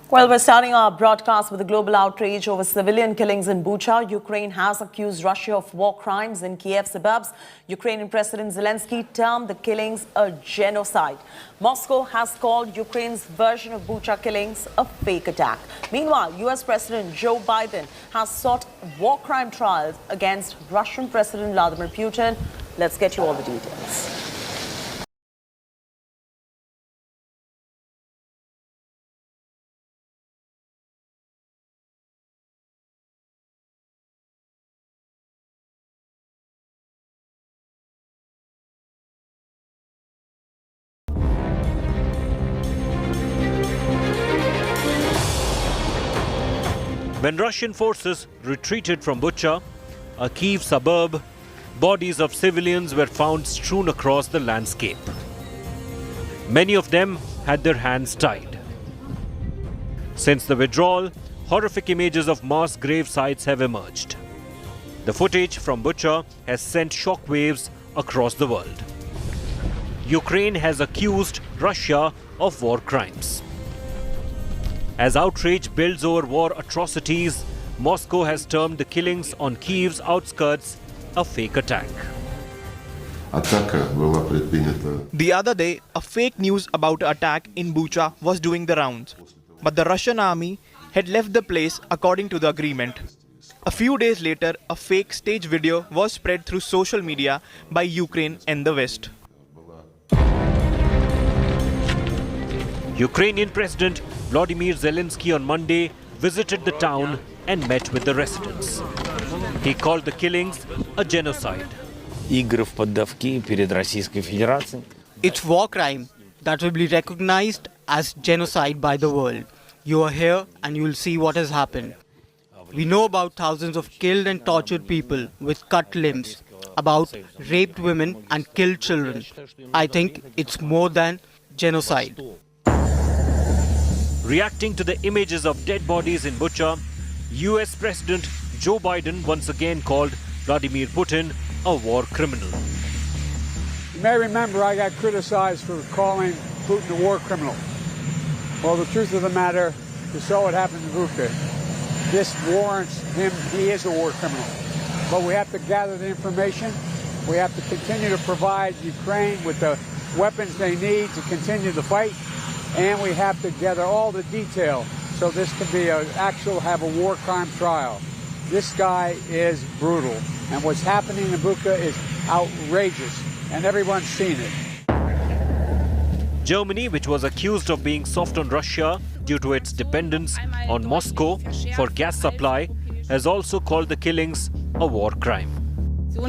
Well, we're starting our broadcast with a global outrage over civilian killings in Bucha. Ukraine has accused Russia of war crimes in Kyiv suburbs. Ukrainian President Zelensky termed the killings a genocide. Moscow has called Ukraine's version of Bucha killings a fake attack. Meanwhile, US President Joe Biden has sought war crime trials against Russian President Vladimir Putin. Let's get you all the details. When Russian forces retreated from Bucha, a Kyiv suburb, bodies of civilians were found strewn across the landscape. Many of them had their hands tied. Since the withdrawal, horrific images of mass grave sites have emerged. The footage from Bucha has sent shockwaves across the world. Ukraine has accused Russia of war crimes. As outrage builds over war atrocities, Moscow has termed the killings on Kyiv's outskirts a fake attack. The other day, a fake news about an attack in Bucha was doing the rounds. But the Russian army had left the place according to the agreement. A few days later, a fake stage video was spread through social media by Ukraine and the West. Ukrainian President Vladimir Zelensky on Monday visited the town and met with the residents. He called the killings a genocide. It's war crime that will be recognized as genocide by the world. You are here and you will see what has happened. We know about thousands of killed and tortured people with cut limbs, about raped women and killed children. I think it's more than genocide. Reacting to the images of dead bodies in Bucha, US President Joe Biden once again called Vladimir Putin a war criminal. You may remember I got criticized for calling Putin a war criminal. Well, the truth of the matter, you saw what happened in Bucha. This warrants him, he is a war criminal. But we have to gather the information. We have to continue to provide Ukraine with the weapons they need to continue the fight. And we have to gather all the detail so this can be have a war crime trial. This guy is brutal. And what's happening in Bucha is outrageous. And everyone's seen it. Germany, which was accused of being soft on Russia due to its dependence on Moscow for gas supply, has also called the killings a war crime. The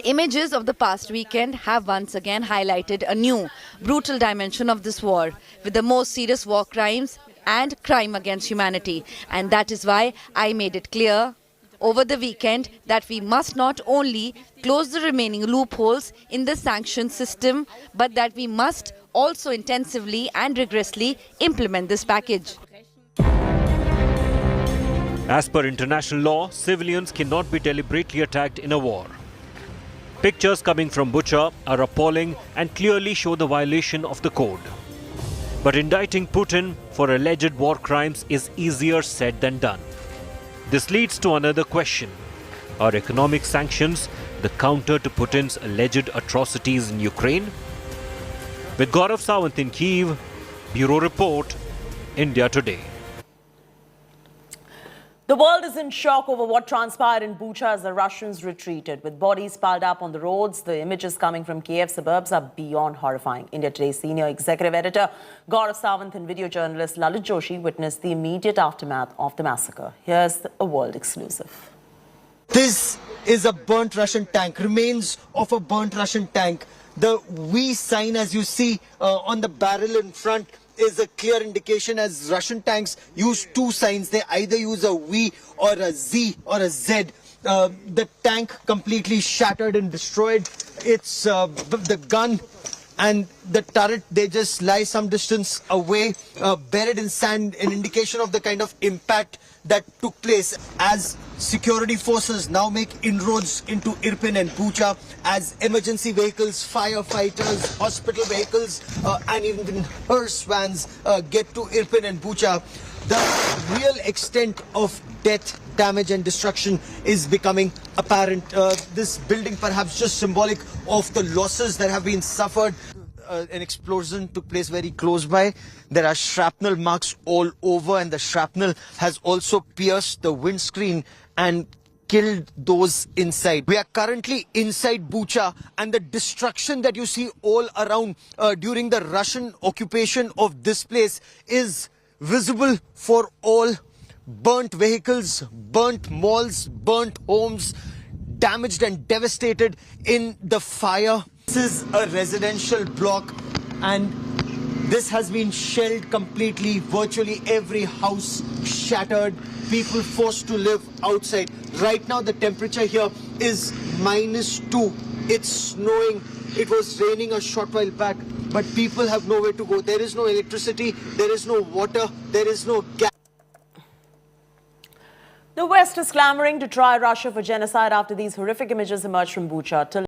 images of the past weekend have once again highlighted a new, brutal dimension of this war, with the most serious war crimes and crime against humanity. And that is why I made it clear over the weekend that we must not only close the remaining loopholes in the sanctions system, but that we must also intensively and rigorously implement this package. As per international law, civilians cannot be deliberately attacked in a war. Pictures coming from Bucha are appalling and clearly show the violation of the code. But indicting Putin for alleged war crimes is easier said than done. This leads to another question. Are economic sanctions the counter to Putin's alleged atrocities in Ukraine? With Gaurav Sawant in Kyiv, Bureau Report, India Today. The world is in shock over what transpired in Bucha as the Russians retreated. With bodies piled up on the roads, the images coming from Kyiv suburbs are beyond horrifying. India Today's senior executive editor Gaurav Sawant and video journalist Lalit Joshi witnessed the immediate aftermath of the massacre. Here's a world exclusive. This is a burnt Russian tank, remains of a burnt Russian tank. The V sign, as you see on the barrel in front, is a clear indication, as Russian tanks use two signs. They either use a V or a Z or a Z. The tank completely shattered and destroyed. It's the gun and the turret, they just lie some distance away, buried in sand, an indication of the kind of impact that took place as security forces now make inroads into Irpin and Bucha, as emergency vehicles, firefighters, hospital vehicles, and even hearse vans get to Irpin and Bucha. The real extent of death, damage and destruction is becoming apparent. This building perhaps just symbolic of the losses that have been suffered. An explosion took place very close by. There are shrapnel marks all over, and the shrapnel has also pierced the windscreen and killed those inside. We are currently inside Bucha, and the destruction that you see all around during the Russian occupation of this place is visible for all. Burnt vehicles, burnt malls, burnt homes, damaged and devastated in the fire. This is a residential block, and this has been shelled completely. Virtually every house shattered, people forced to live outside. Right now the temperature here is -2. It's snowing. It was raining a short while back, but people have nowhere to go. There is no electricity, there is no water, there is no gas. The West is clamoring to try Russia for genocide after these horrific images emerged from Bucha.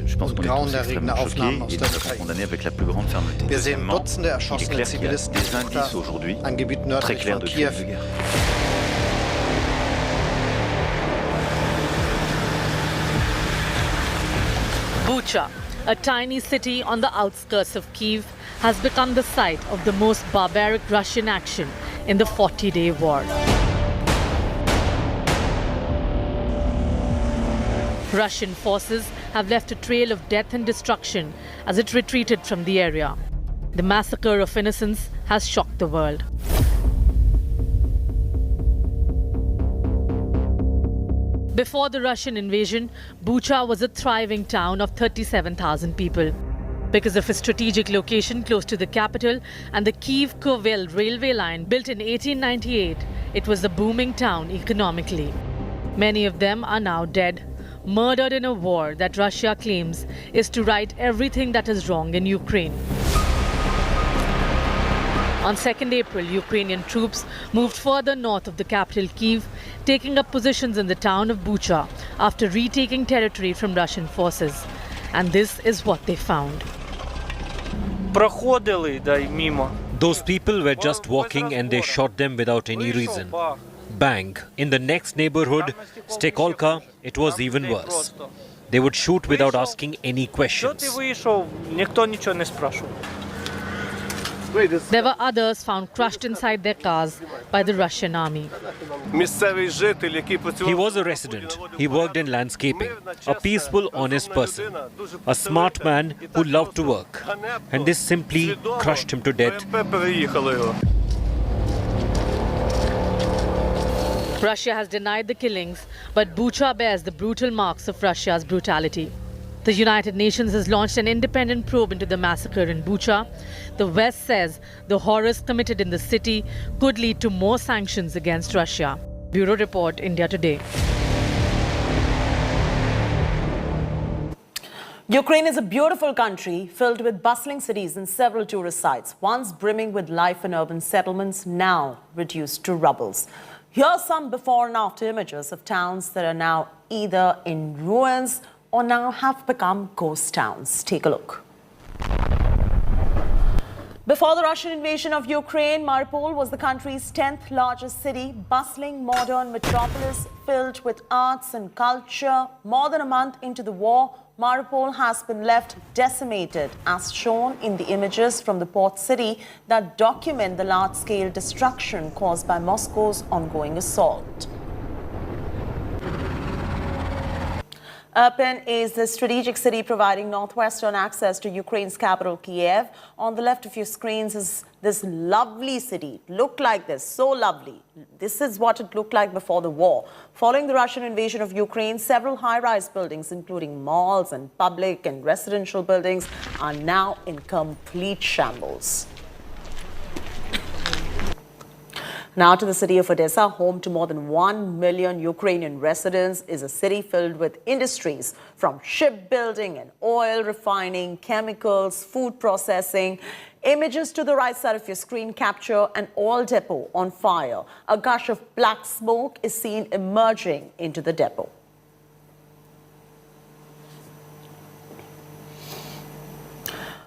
Je pense qu'on est tous extrêmement choqués et nous avons condamné avec la plus grande fermeté. Deuxièmement, il est clair qu'il y a des indices aujourd'hui très clairs de crimes de guerre. Bucha, a tiny city on the outskirts of Kyiv, has become the site of the most barbaric Russian action in the 40-day war. Russian forces have left a trail of death and destruction as it retreated from the area. The massacre of innocents has shocked the world. Before the Russian invasion, Bucha was a thriving town of 37,000 people. Because of its strategic location close to the capital and the Kyiv-Kovel railway line built in 1898, it was a booming town economically. Many of them are now dead, murdered in a war that Russia claims is to right everything that is wrong in Ukraine. On 2nd April, Ukrainian troops moved further north of the capital Kyiv, taking up positions in the town of Bucha after retaking territory from Russian forces. And this is what they found. Those people were just walking and they shot them without any reason. Bang. In the next neighborhood, Stekolka, it was even worse. They would shoot without asking any questions. There were others found crushed inside their cars by the Russian army. He was a resident. He worked in landscaping. A peaceful, honest person. A smart man who loved to work. And this simply crushed him to death. Russia has denied the killings, but Bucha bears the brutal marks of Russia's brutality. The United Nations has launched an independent probe into the massacre in Bucha. The West says the horrors committed in the city could lead to more sanctions against Russia. Bureau Report, India Today. Ukraine is a beautiful country filled with bustling cities and several tourist sites, once brimming with life and urban settlements, now reduced to rubbles. Here are some before and after images of towns that are now either in ruins or now have become ghost towns. Take a look. Before the Russian invasion of Ukraine, Mariupol was the country's 10th largest city, bustling modern metropolis filled with arts and culture. More than a month into the war, Mariupol has been left decimated, as shown in the images from the port city that document the large-scale destruction caused by Moscow's ongoing assault. Irpin is the strategic city providing northwestern access to Ukraine's capital, Kyiv. On the left of your screens is this lovely city. Looked like this, so lovely. This is what it looked like before the war. Following the Russian invasion of Ukraine, several high-rise buildings, including malls and public and residential buildings, are now in complete shambles. Now to the city of Odessa, home to more than 1 million Ukrainian residents, is a city filled with industries from shipbuilding and oil refining, chemicals, food processing. Images to the right side of your screen capture an oil depot on fire. A gush of black smoke is seen emerging into the depot.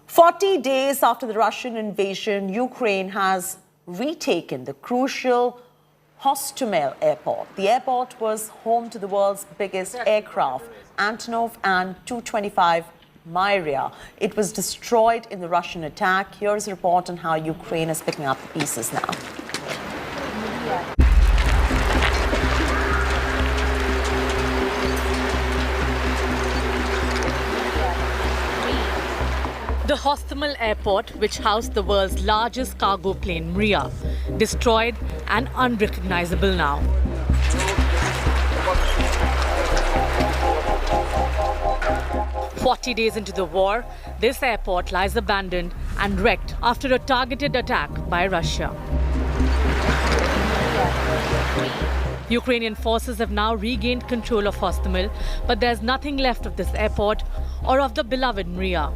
"40 days after the Russian invasion, Ukraine has retaken the crucial Hostomel airport. The airport was home to the world's biggest aircraft, Antonov and Tu-25 Myria. It was destroyed in the Russian attack. Here's a report on how Ukraine is picking up the pieces now. The Hostomel airport, which housed the world's largest cargo plane, Myria, destroyed and unrecognizable now. "40 days into the war, this airport lies abandoned and wrecked after a targeted attack by Russia. Ukrainian forces have now regained control of Hostomel, but there's nothing left of this airport or of the beloved Myria.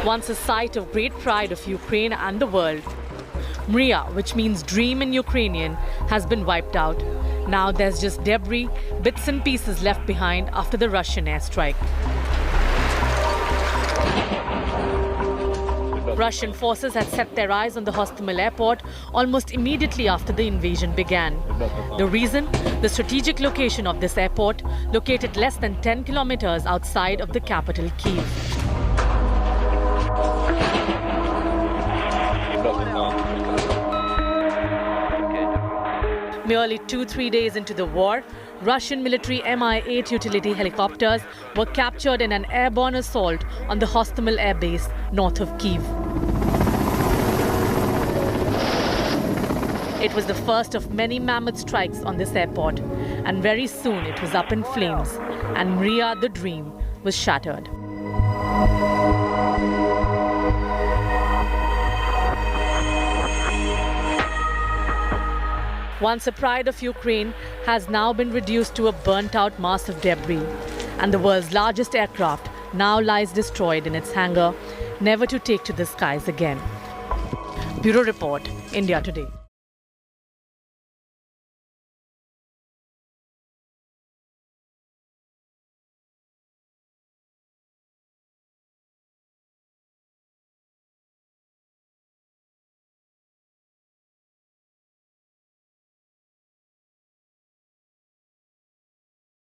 Once a site of great pride of Ukraine and the world, Myria, which means dream in Ukrainian, has been wiped out. Now there's just debris, bits and pieces left behind after the Russian airstrike. Russian forces had set their eyes on the Hostomel airport almost immediately after the invasion began. The reason? The strategic location of this airport, located less than 10 kilometers outside of the capital, Kyiv. Merely 2-3 days into the war, Russian military Mi-8 utility helicopters were captured in an airborne assault on the Hostomel air base north of Kyiv. It was the first of many mammoth strikes on this airport, and very soon it was up in flames, and Myria, the dream, was shattered. Once a pride of Ukraine has now been reduced to a burnt-out mass of debris, and the world's largest aircraft now lies destroyed in its hangar, never to take to the skies again. Bureau Report, India Today.